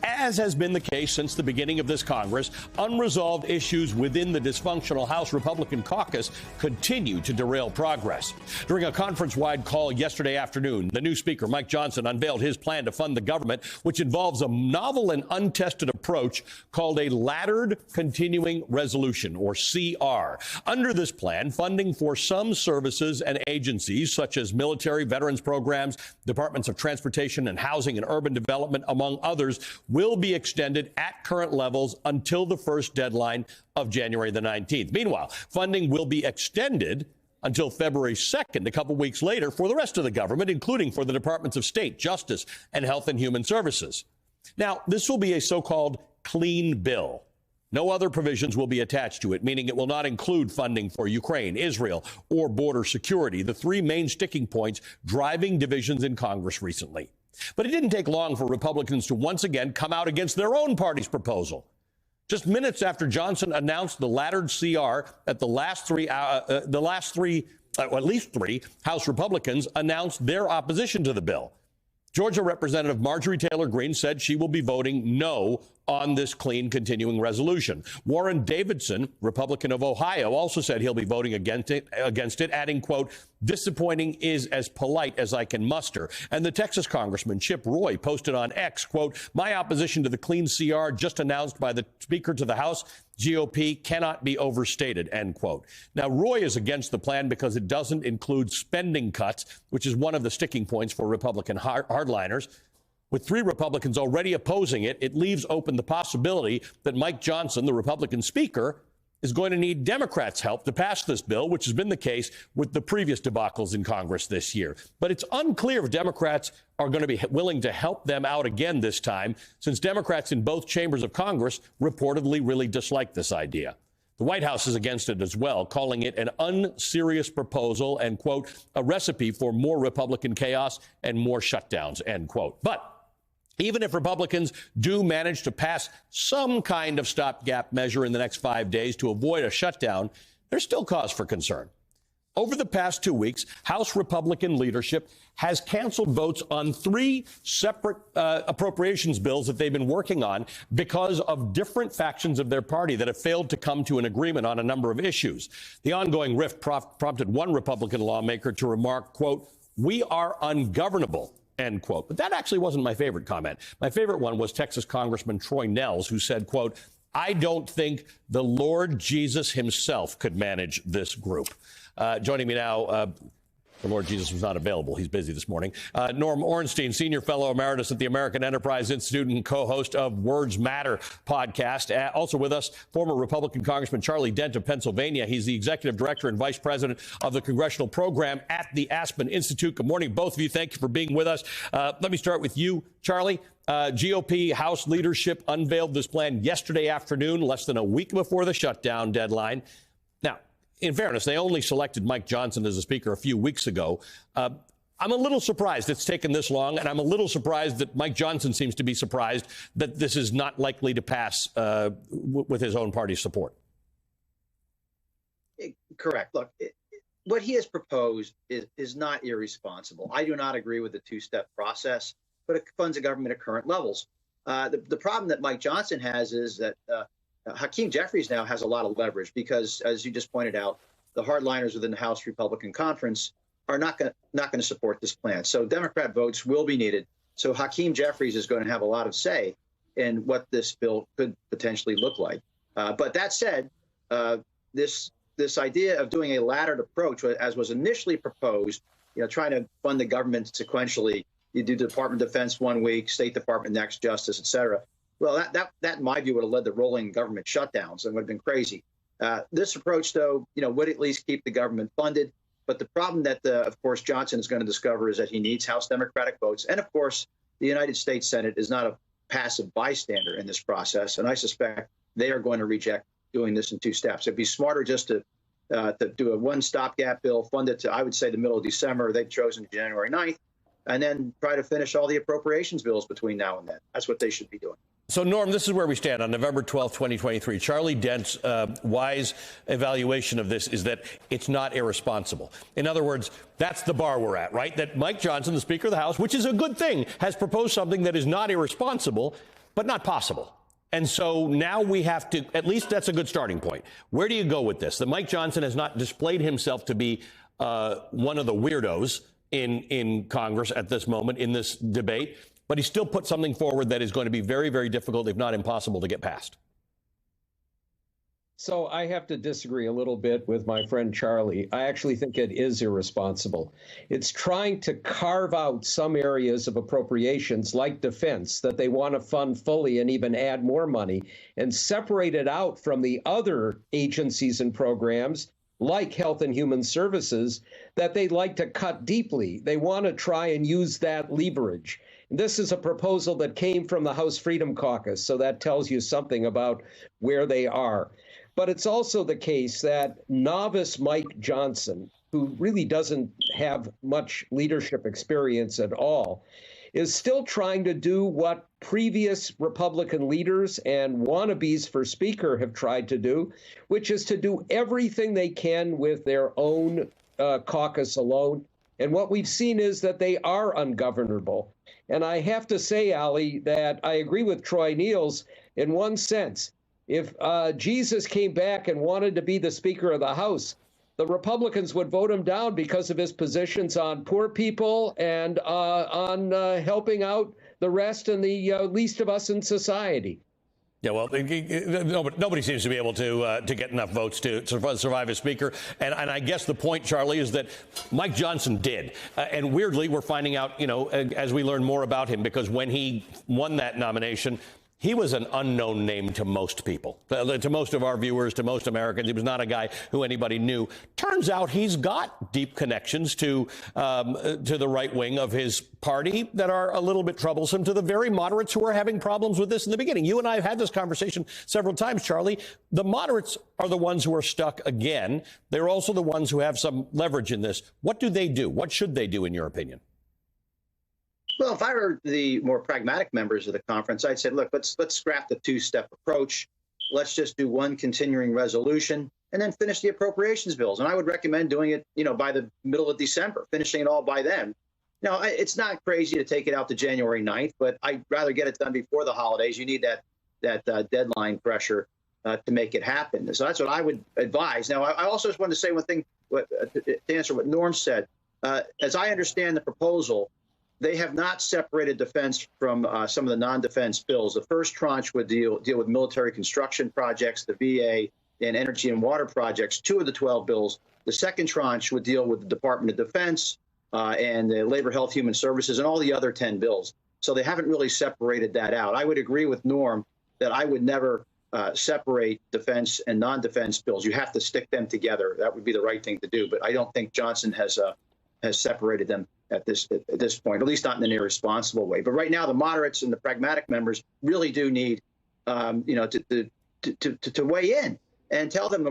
as has been the case since the beginning of this Congress, unresolved issues within the dysfunctional House Republican caucus continue to derail progress. During a conference-wide call yesterday afternoon, the new Speaker, Mike Johnson, unveiled his plan to fund the government, which involves a novel and untested approach called a laddered continuing resolution, or CR. Under this plan, funding for some services and agencies, such as military, veterans programs, departments of transportation and housing and urban development, among others, will be extended at current levels until the first deadline of January the 19th. Meanwhile, funding will be extended until February 2nd, a couple weeks later, for the rest of the government, including for the Departments of State, Justice, and Health and Human Services. Now, this will be a so-called clean bill. No other provisions will be attached to it, meaning it will not include funding for Ukraine, Israel, or border security, the three main sticking points driving divisions in Congress recently. But it didn't take long for Republicans to once again come out against their own party's proposal. Just minutes after Johnson announced the laddered CR, at at least three House Republicans announced their opposition to the bill. Georgia Representative Marjorie Taylor Greene said she will be voting no on this clean continuing resolution. Warren Davidson, Republican of Ohio, also said he'll be voting against it, adding, quote, disappointing is as polite as I can muster. And the Texas Congressman Chip Roy posted on X, quote, my opposition to the clean CR just announced by the Speaker to the House GOP cannot be overstated, end quote. Now, Roy is against the plan because it doesn't include spending cuts, which is one of the sticking points for Republican hardliners. With three Republicans already opposing it, it leaves open the possibility that Mike Johnson, the Republican Speaker, is going to need Democrats' help to pass this bill, which has been the case with the previous debacles in Congress this year. But it's unclear if Democrats are going to be willing to help them out again this time, since Democrats in both chambers of Congress reportedly really dislike this idea. The White House is against it as well, calling it an unserious proposal and, quote, a recipe for more Republican chaos and more shutdowns, end quote. But even if Republicans do manage to pass some kind of stopgap measure in the next 5 days to avoid a shutdown, there's still cause for concern. Over the past 2 weeks, House Republican leadership has canceled votes on three separate appropriations bills that they've been working on because of different factions of their party that have failed to come to an agreement on a number of issues. The ongoing rift prompted one Republican lawmaker to remark, quote, we are ungovernable, end quote. But that actually wasn't my favorite comment. My favorite one was Texas Congressman Troy Nehls, who said, quote, I don't think the Lord Jesus himself could manage this group. Joining me now, the Lord Jesus was not available. He's busy this morning. Norm Ornstein, Senior Fellow Emeritus at the American Enterprise Institute and co-host of Words Matter podcast. Also with us, former Republican Congressman Charlie Dent of Pennsylvania. He's the Executive Director and Vice President of the Congressional Program at the Aspen Institute. Good morning, both of you. Thank you for being with us. Let me start with you, Charlie. GOP House leadership unveiled this plan yesterday afternoon, less than a week before the shutdown deadline. Now, in fairness, they only selected Mike Johnson as a speaker a few weeks ago. I'm a little surprised it's taken this long, and I'm a little surprised that Mike Johnson seems to be surprised that this is not likely to pass with his own party's support. Correct. Look, what he has proposed is not irresponsible. I do not agree with the two-step process, but it funds the government at current levels. The problem that Mike Johnson has is that Hakeem Jeffries now has a lot of leverage because, as you just pointed out, the hardliners within the House Republican Conference are not going to support this plan. So Democrat votes will be needed. So Hakeem Jeffries is going to have a lot of say in what this bill could potentially look like. But that said, this idea of doing a laddered approach, as was initially proposed, trying to fund the government sequentially, you do the Department of Defense 1 week, State Department next, Justice, et cetera. Well, that in my view would have led to rolling government shutdowns and would have been crazy. This approach, though, would at least keep the government funded. But the problem that, of course, Johnson is going to discover is that he needs House Democratic votes. And, of course, the United States Senate is not a passive bystander in this process. And I suspect they are going to reject doing this in two steps. It'd be smarter just to do a one stopgap bill, fund it to, I would say, the middle of December. They've chosen January 9th. And then try to finish all the appropriations bills between now and then. That's what they should be doing. So, Norm, this is where we stand on November 12th, 2023. Charlie Dent's wise evaluation of this is that it's not irresponsible. In other words, that's the bar we're at, right? That Mike Johnson, the Speaker of the House, which is a good thing, has proposed something that is not irresponsible. but not possible. And so now we have to, at least that's a good starting point. Where do you go with this? That Mike Johnson has not displayed himself to be one of the weirdos in Congress at this moment in this debate, but he still put something forward that is going to be very, very difficult, if not impossible, to get past. So I have to disagree a little bit with my friend Charlie. I actually think it is irresponsible. It's trying to carve out some areas of appropriations like defense that they want to fund fully and even add more money and separate it out from the other agencies and programs like Health and Human Services that they'd like to cut deeply. They want to try and use that leverage. This is a proposal that came from the House Freedom Caucus, so that tells you something about where they are. But it's also the case that novice Mike Johnson, who really doesn't have much leadership experience at all, is still trying to do what previous Republican leaders and wannabes for Speaker have tried to do, which is to do everything they can with their own caucus alone. And what we've seen is that they are ungovernable. And I have to say, Ali, that I agree with Troy Niels in one sense. If Jesus came back and wanted to be the Speaker of the House, the Republicans would vote him down because of his positions on poor people and on helping out the rest and the least of us in society. Yeah, well, nobody seems to be able to get enough votes to survive as Speaker. And I guess the point, Charlie, is that Mike Johnson did. And weirdly, we're finding out, as we learn more about him, because when he won that nomination, he was an unknown name to most people, to most of our viewers, to most Americans. He was not a guy who anybody knew. Turns out he's got deep connections to the right wing of his party that are a little bit troublesome to the very moderates who are having problems with this in the beginning. You and I have had this conversation several times, Charlie. The moderates are the ones who are stuck again. They're also the ones who have some leverage in this. What do they do? What should they do, in your opinion? Well, if I were the more pragmatic members of the conference, I'd say, look, let's scrap the two-step approach. Let's just do one continuing resolution and then finish the appropriations bills. And I would recommend doing it, by the middle of December, finishing it all by then. Now, it's not crazy to take it out to January 9th, but I'd rather get it done before the holidays. You need that deadline pressure to make it happen. So that's what I would advise. Now, I also just wanted to say one thing to answer what Norm said. As I understand the proposal, they have not separated defense from some of the non-defense bills. The first tranche would deal with military construction projects, the VA, and energy and water projects, 2 of the 12 bills. The second tranche would deal with the Department of Defense and the Labor, Health, Human Services, and all the other 10 bills. So they haven't really separated that out. I would agree with Norm that I would never separate defense and non-defense bills. You have to stick them together. That would be the right thing to do. But I don't think Johnson has separated them at this point, at least not in an irresponsible way. But right now, the moderates and the pragmatic members really do need, to weigh in and tell them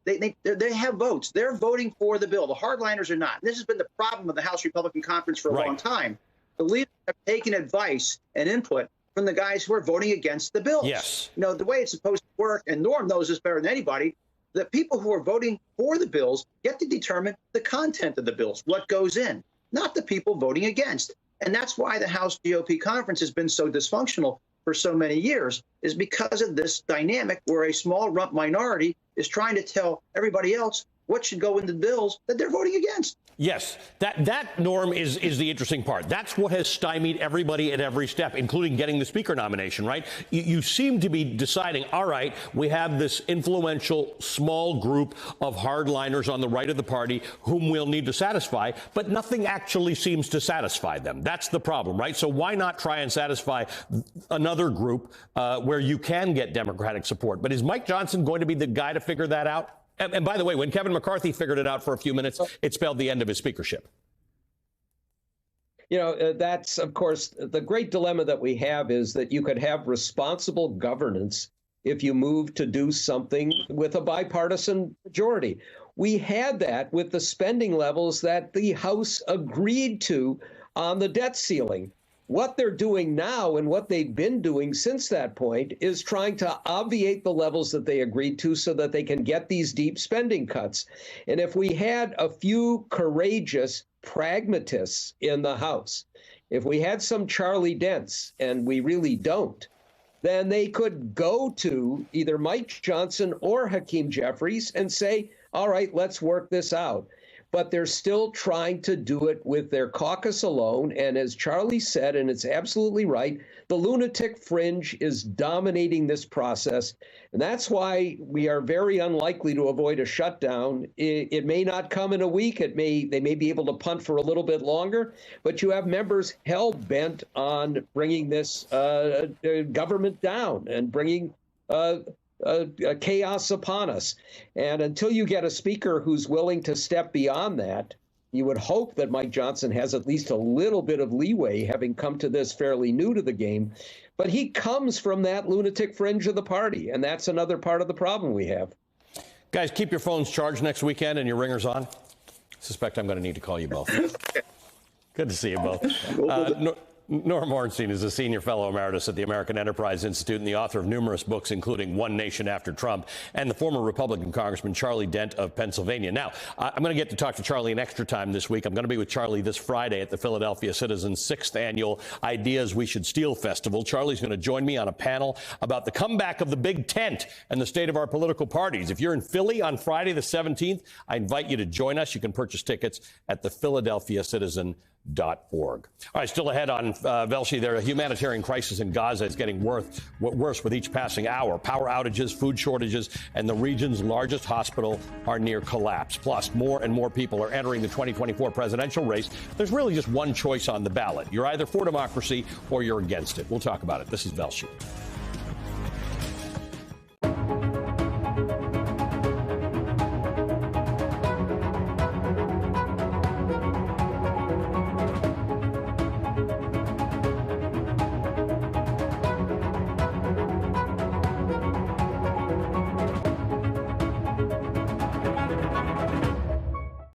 they have votes. They're voting for the bill. The hardliners are not. And this has been the problem of the House Republican Conference for a long time. The leaders have taken advice and input from the guys who are voting against the bills. Yes. The way it's supposed to work, and Norm knows this better than anybody, the people who are voting for the bills get to determine the content of the bills, what goes in, not the people voting against. And that's why the House GOP conference has been so dysfunctional for so many years, is because of this dynamic where a small rump minority is trying to tell everybody else what should go into the bills that they're voting against. Yes, that Norm is the interesting part. That's what has stymied everybody at every step, including getting the Speaker nomination, right? You seem to be deciding, all right, we have this influential small group of hardliners on the right of the party whom we'll need to satisfy, but nothing actually seems to satisfy them. That's the problem, right? So why not try and satisfy another group where you can get Democratic support? But is Mike Johnson going to be the guy to figure that out? And by the way, when Kevin McCarthy figured it out for a few minutes, it spelled the end of his speakership. That's, of course, the great dilemma that we have is that you could have responsible governance if you move to do something with a bipartisan majority. We had that with the spending levels that the House agreed to on the debt ceiling. What they're doing now and what they've been doing since that point is trying to obviate the levels that they agreed to so that they can get these deep spending cuts. And if we had a few courageous pragmatists in the House, if we had some Charlie Dents, and we really don't, then they could go to either Mike Johnson or Hakeem Jeffries and say, all right, let's work this out. But they're still trying to do it with their caucus alone. And as Charlie said, and it's absolutely right, the lunatic fringe is dominating this process. And that's why we are very unlikely to avoid a shutdown. It may not come in a week. They may be able to punt for a little bit longer. But you have members hell-bent on bringing this government down and bringing chaos upon us. And until you get a speaker who's willing to step beyond that, you would hope that Mike Johnson has at least a little bit of leeway, having come to this fairly new to the game. But he comes from that lunatic fringe of the party, and that's another part of the problem we have. Guys, keep your phones charged next weekend and your ringers on. I suspect I'm going to need to call you both. Good to see you both. Norm Ornstein is a senior fellow emeritus at the American Enterprise Institute and the author of numerous books, including One Nation After Trump, and the former Republican Congressman Charlie Dent of Pennsylvania. Now, I'm going to get to talk to Charlie an extra time this week. I'm going to be with Charlie this Friday at the Philadelphia Citizens' 6th Annual Ideas We Should Steal Festival. Charlie's going to join me on a panel about the comeback of the Big Tent and the state of our political parties. If you're in Philly on Friday the 17th, I invite you to join us. You can purchase tickets at the Philadelphia Citizen.org. All right, still ahead on Velshi, there, a humanitarian crisis in Gaza is getting worse with each passing hour. Power outages, food shortages, and the region's largest hospital are near collapse. Plus, more and more people are entering the 2024 presidential race. There's really just one choice on the ballot. You're either for democracy or you're against it. We'll talk about it. This is Velshi.